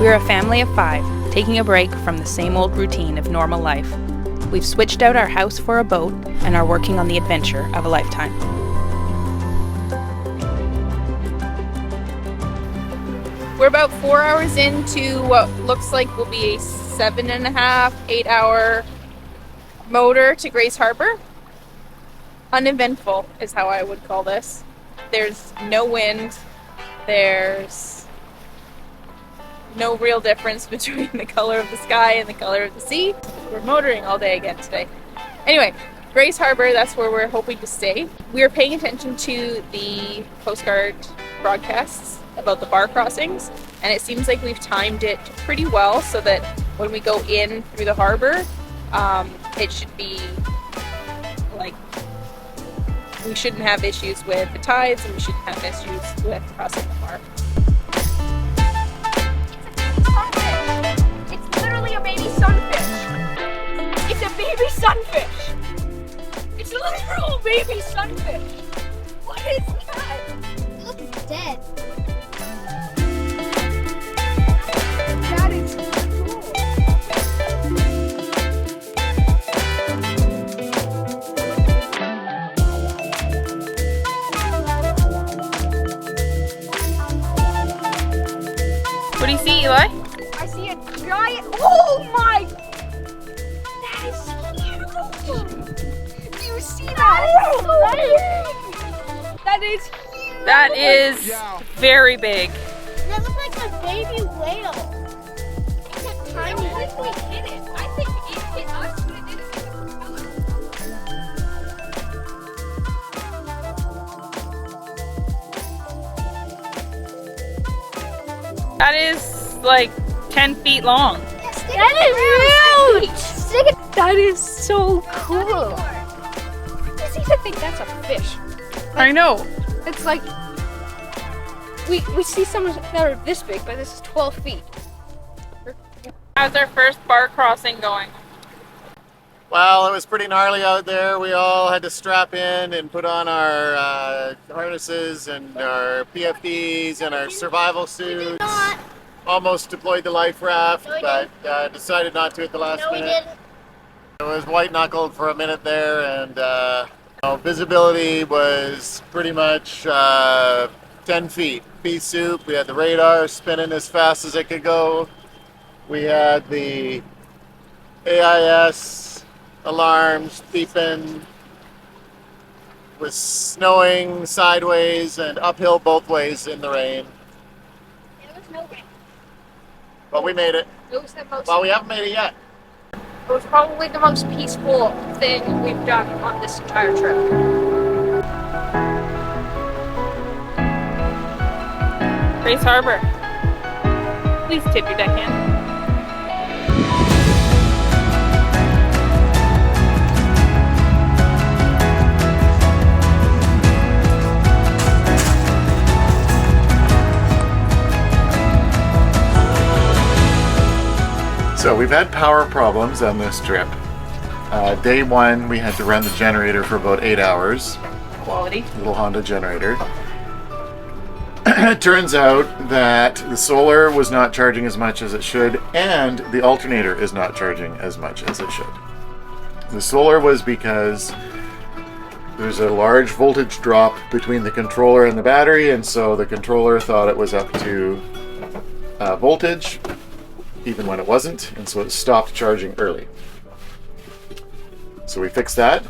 We're a family of 5, taking a break from the same old routine of normal life. We've switched out our house for a boat and are working on the adventure of a lifetime. We're about 4 hours into what looks like will be a 7.5, 8 hour motor to Grace Harbor. Uneventful is how I would call this. There's no wind. There's no real difference between the color of the sky and the color of the sea. We're motoring all day again today. Anyway, Grace Harbor, that's where we're hoping to stay. We're paying attention to the Coast Guard broadcasts about the bar crossings, and it seems like we've timed it pretty well so that when we go in through the harbor, it should be like, we shouldn't have issues with the tides and we shouldn't have issues with crossing the bar. It's literally a baby sunfish. It's a baby sunfish. It's a literal baby sunfish. What is that? It looks dead. That is cool. What do you see, Eli? I see a giant. Oh my! That is huge. Do you see that? That is huge. That is very big. That looks like a baby whale. It's a tiny We hit it. I think it hit us, but it didn't hit the propeller. That is like 10 feet long. That is huge. Stick it. That is so cool. I seem to think that's a fish. I know. It's like we see some that are this big, but this is 12 feet. How's our first bar crossing going? Well, it was pretty gnarly out there. We all had to strap in and put on our harnesses and our PFDs and our survival suits. not. Almost deployed the life raft, but decided not to at the last No, we minute. didn't. It was white-knuckled for a minute there, and visibility was pretty much 10 feet. Pea soup. We had the radar spinning as fast as it could go. We had the AIS alarms beeping. It was snowing sideways and uphill both ways in the rain. There was no rain. But we made it. It was the most. Well, we haven't made it yet. It was probably the most peaceful thing we've done on this entire trip. Grace Harbor. Please tip your deckhand. So we've had power problems on this trip. Day one, we had to run the generator for about 8 hours. Quality. Little Honda generator. It turns out that the solar was not charging as much as it should, and the alternator is not charging as much as it should. The solar was because there's a large voltage drop between the controller and the battery, and so the controller thought it was up to voltage, even when it wasn't, and so it stopped charging early. So we fixed that.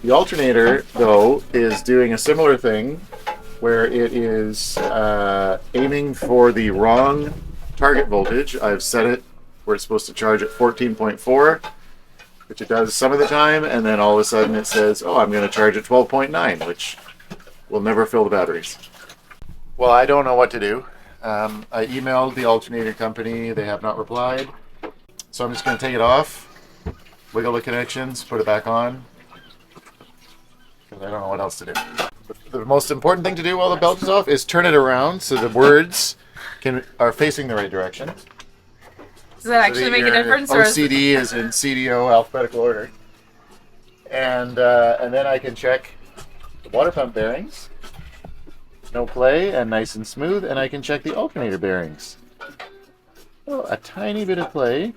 The alternator, though, is doing a similar thing where it is aiming for the wrong target voltage. I've set it where it's supposed to charge at 14.4, which it does some of the time, and then all of a sudden it says, oh, I'm going to charge at 12.9, which will never fill the batteries. Well, I don't know what to do. I emailed the alternator company. They have not replied. So I'm just going to take it off, wiggle the connections, put it back on, because I don't know what else to do. The most important thing to do while the belt is off is turn it around so the words are facing the right direction. Does that actually make a difference? Or is OCD is in CDO alphabetical order. And then I can check the water pump bearings. No play and nice and smooth, and I can check the alternator bearings. Oh, a tiny bit of play.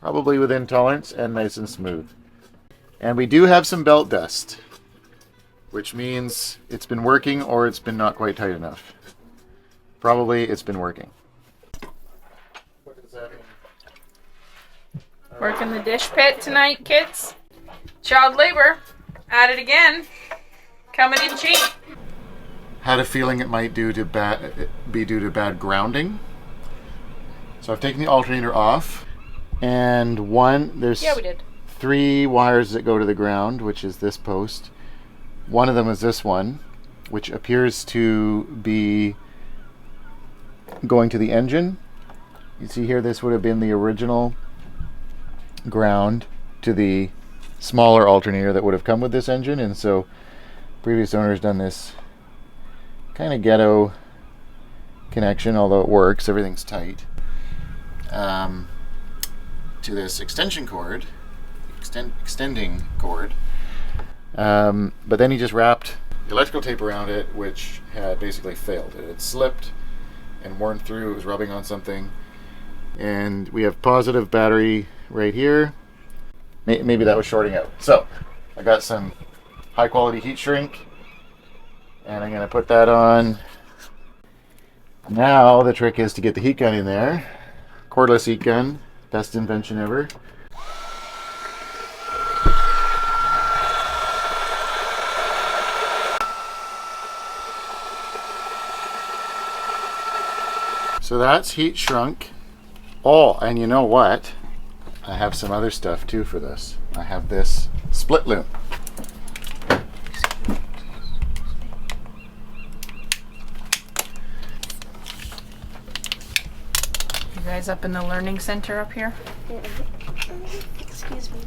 Probably within tolerance and nice and smooth. And we do have some belt dust, which means it's been working or it's been not quite tight enough. Probably it's been working. What does that mean? Working the dish pit tonight, kids. Child labor. At it again. Coming in cheap. Had a feeling it might be due to bad grounding. So I've taken the alternator off, and there's Yeah, we did. 3 wires that go to the ground, which is this post. One of them is this one, which appears to be going to the engine. You see here, this would have been the original ground to the smaller alternator that would have come with this engine, and so previous owner's done this kind of ghetto connection, although it works, everything's tight, to this extension cord, extending cord. But then he just wrapped electrical tape around it, which had basically failed. It had slipped and worn through, it was rubbing on something. And we have positive battery right here. Maybe that was shorting out. So I got some high quality heat shrink, and I'm going to put that on. Now the trick is to get the heat gun in there. Cordless heat gun, best invention ever. So that's heat shrunk. Oh, and you know what? I have some other stuff too for this. I have this split loom. You guys up in the learning center up here? Excuse me,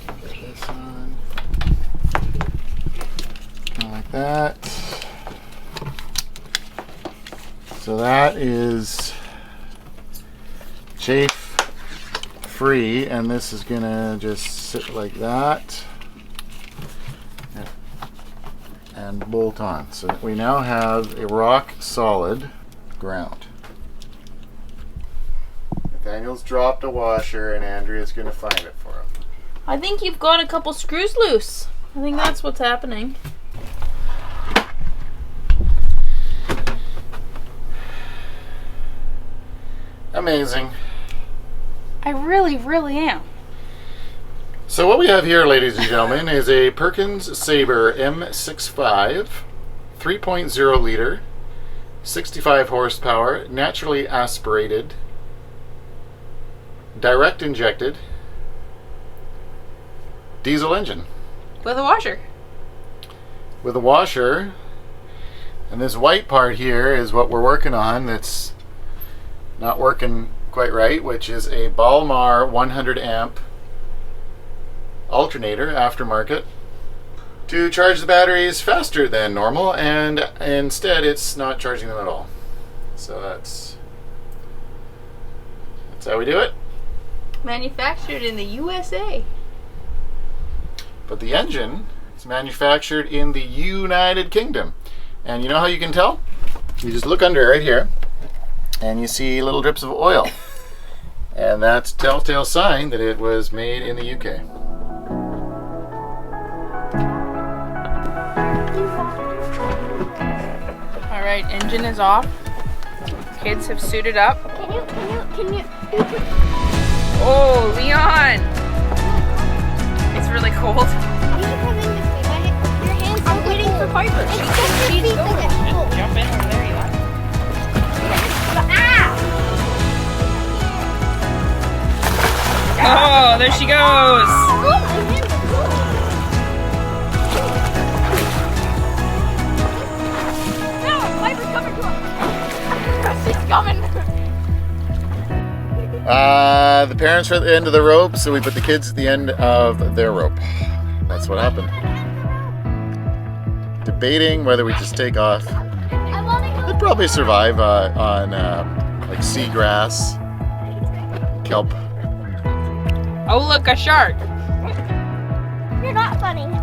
Put this on. Like that. So that is chafe free, and this is gonna just sit like that and bolt on. So we now have a rock solid ground. Nathaniel's dropped a washer and Andrea's gonna find it for him. I think you've got a couple screws loose. I think that's what's happening. Amazing. I really, really am. So what we have here, ladies and gentlemen, is a Perkins Sabre M65 3.0 liter, 65 horsepower, naturally aspirated, direct injected diesel engine With a washer. with a washer. And this white part here is what we're working on that's not working quite right, which is a Balmar 100 amp alternator, aftermarket, to charge the batteries faster than normal, and instead it's not charging them at all. So that's how we do it. Manufactured in the USA. But the engine is manufactured in the United Kingdom. And you know how you can tell? You just look under it right here, and you see little drips of oil. And that's a telltale sign that it was made in the UK. All right, engine is off. Kids have suited up. Can you? Oh, Leon! It's really cold. Are you coming with me? Your hands are I'm waiting for Piper. It's just your feet. Just jump in over there, Eli. Oh, there she goes. Oh, my hands are cold. No, Piper's coming to us. She's coming. The parents are at the end of the rope, so we put the kids at the end of their rope. That's what happened. Debating whether we just take off. I want to go. They'd probably survive on like seagrass, kelp. Oh, look, a shark. You're not funny. I'm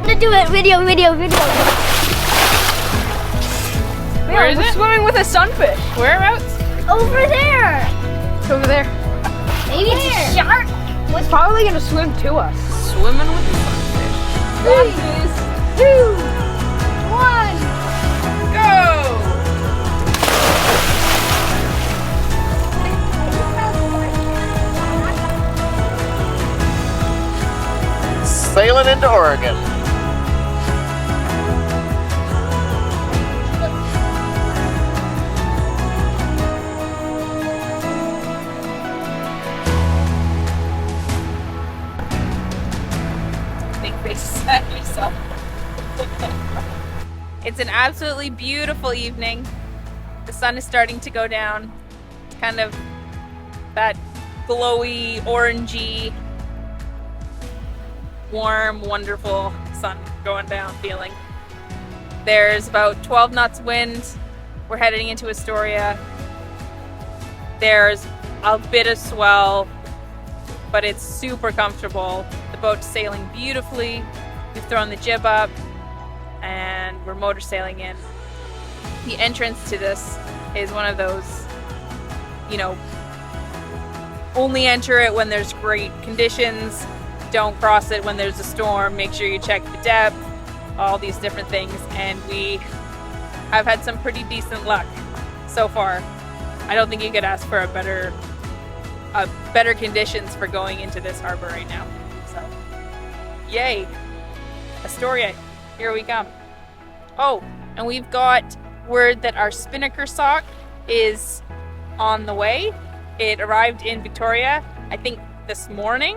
gonna do it. Video. Where Where is we're it? swimming with a sunfish. Whereabouts? Over there. It's over there. Maybe it's a shark. It's probably gonna swim to us. Swimming with the sunfish. 3, 2, 1. Go! Sailing into Oregon. Big faces at yourself. It's an absolutely beautiful evening. The sun is starting to go down. It's kind of that glowy, orangey, warm, wonderful sun going down feeling. There's about 12 knots wind. We're heading into Astoria. There's a bit of swell, but it's super comfortable. The boat's sailing beautifully. We've thrown the jib up and we're motor sailing in. The entrance to this is one of those, you know, only enter it when there's great conditions. Don't cross it when there's a storm. Make sure you check the depth, all these different things. And we have had some pretty decent luck so far. I don't think you could ask for a better conditions for going into this harbor right now. So, yay. Astoria, here we come. Oh, and we've got word that our Spinnaker sock is on the way. It arrived in Victoria, I think this morning.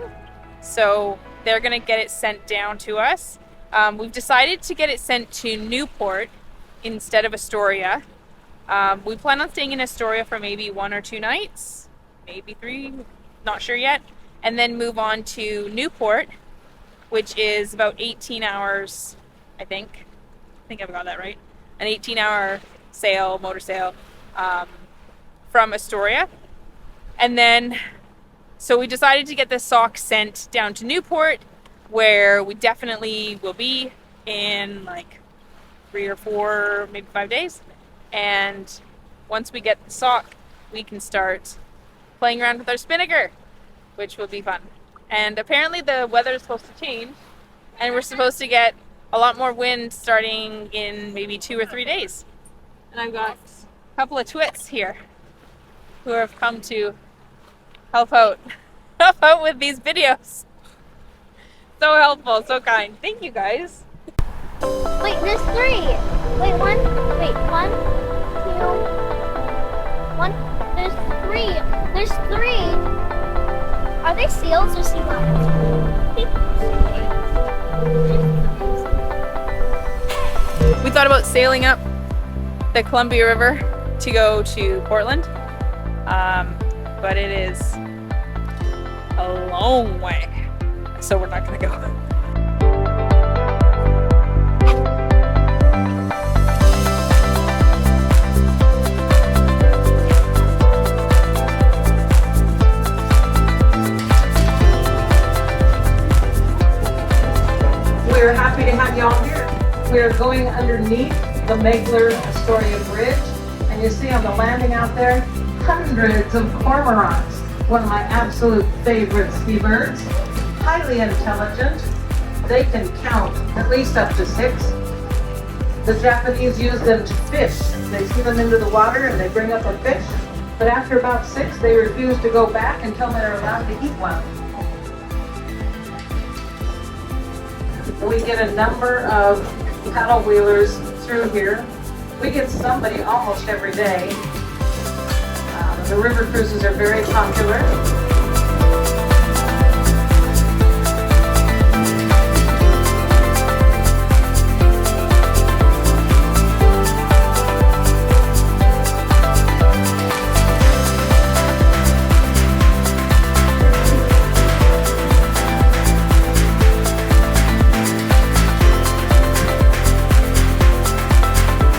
So they're gonna get it sent down to us. We've decided to get it sent to Newport instead of Astoria. We plan on staying in Astoria for maybe 1 or 2 nights, maybe 3, not sure yet, and then move on to Newport, which is about 18 hours, I think I've got that right. An 18-hour sail, motor sail, from Astoria. And then so we decided to get the sock sent down to Newport, where we definitely will be in like 3 or 4, maybe 5 days. And once we get the sock, we can start playing around with our Spinnaker, which will be fun. And apparently the weather is supposed to change, and we're supposed to get a lot more wind starting in maybe 2 or 3 days. And I've got a couple of twits here who have come to help out with these videos. So helpful, so kind. Thank you guys. Wait, there's 3. Wait, 1. Wait, 1, 2, 1. There's 3. There's 3. Are they seals or sea lions? We thought about sailing up the Columbia River to go to Portland, but it is a long way, so we're not gonna go. We're happy to have y'all here. We're going underneath the Megler Astoria Bridge, and you see on the landing out there, hundreds of cormorants, one of my absolute favorite seabirds. Highly intelligent. They can count at least up to 6. The Japanese use them to fish. They see them into the water and they bring up a fish, but after about 6, they refuse to go back until they're allowed to eat one. We get a number of paddle wheelers through here. We get somebody almost every day. The river cruises are very popular.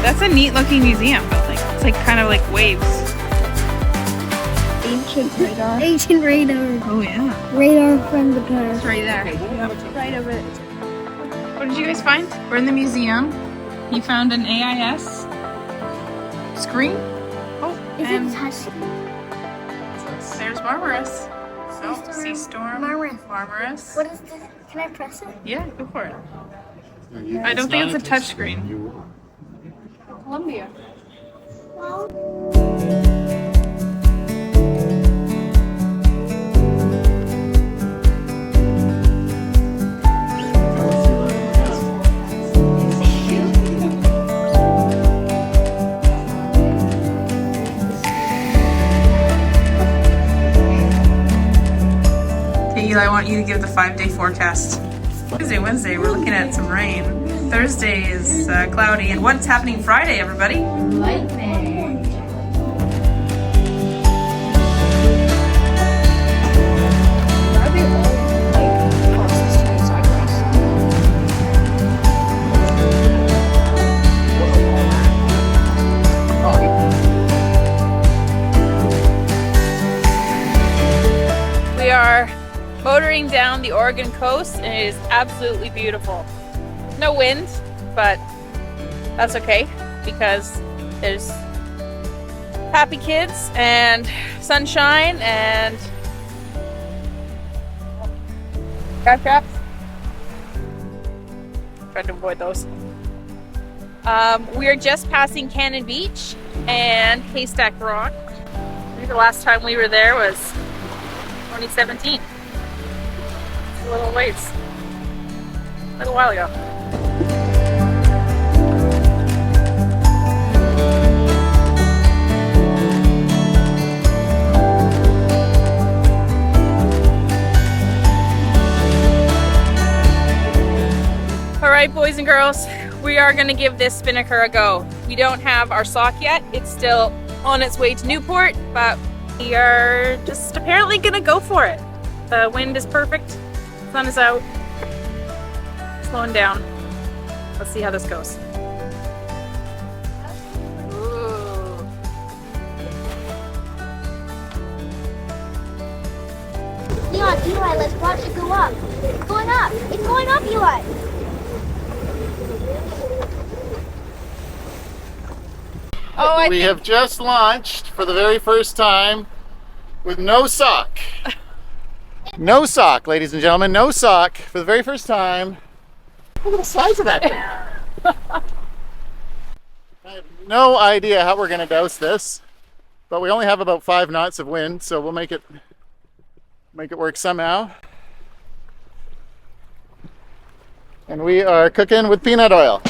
That's a neat looking museum building. It's like kind of like waves. Ancient radar. Ancient radar. Oh yeah. Radar from the past. It's right there. Right of it. What did you guys find? We're in the museum. You found an AIS screen. Oh, Is and it touch screen? there's Marmaris. Oh, Sea Storm. Marmaris. What is this? Can I press it? Yeah, go for it. I don't think it's a touch screen. Columbia. Okay, Eli, I want you to give the 5-day forecast. Tuesday, Wednesday, we're looking at some rain. Thursday is cloudy. And what's happening Friday, everybody? Lightning. We are motoring down the Oregon coast and it is absolutely beautiful. No wind, but that's okay because there's happy kids and sunshine and crab traps. Trying to avoid those. We are just passing Cannon Beach and Haystack Rock. I think the last time we were there was 2017. A little ways. A little while ago. Alright, boys and girls, we are going to give this Spinnaker a go. We don't have our sock yet. It's still on its way to Newport, but we are just apparently going to go for it. The wind is perfect. Sun is out. Slowing down. Let's see how this goes. Ooh. Eli, let's watch it go up. It's going up. It's going up, Eli. Oh, We have just launched for the very first time with no sock. No sock, ladies and gentlemen, no sock for the very first time. Look at the size of that thing. I have no idea how we're going to douse this, but we only have about 5 knots of wind, so we'll make it work somehow. And we are cooking with peanut oil.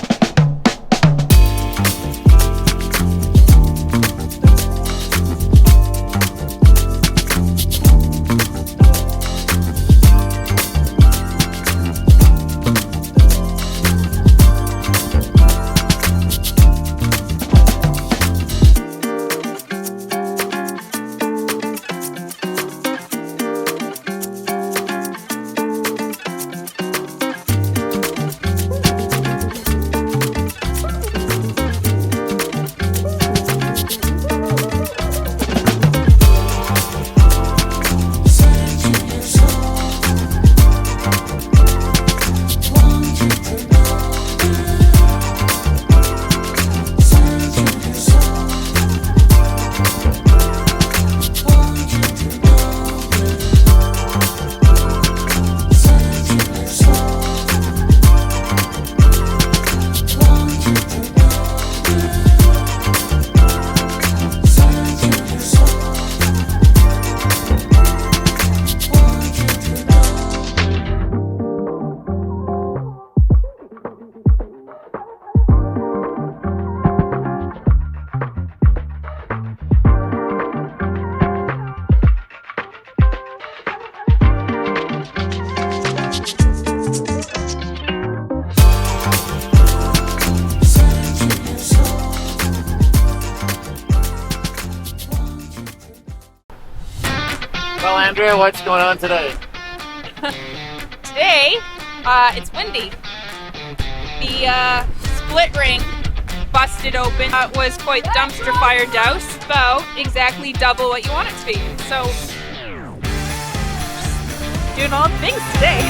Well, Andrea, what's going on today? Today, it's windy. The split ring busted open. Was quite dumpster fire douse, about exactly double what you want it to be. So, doing all the things today.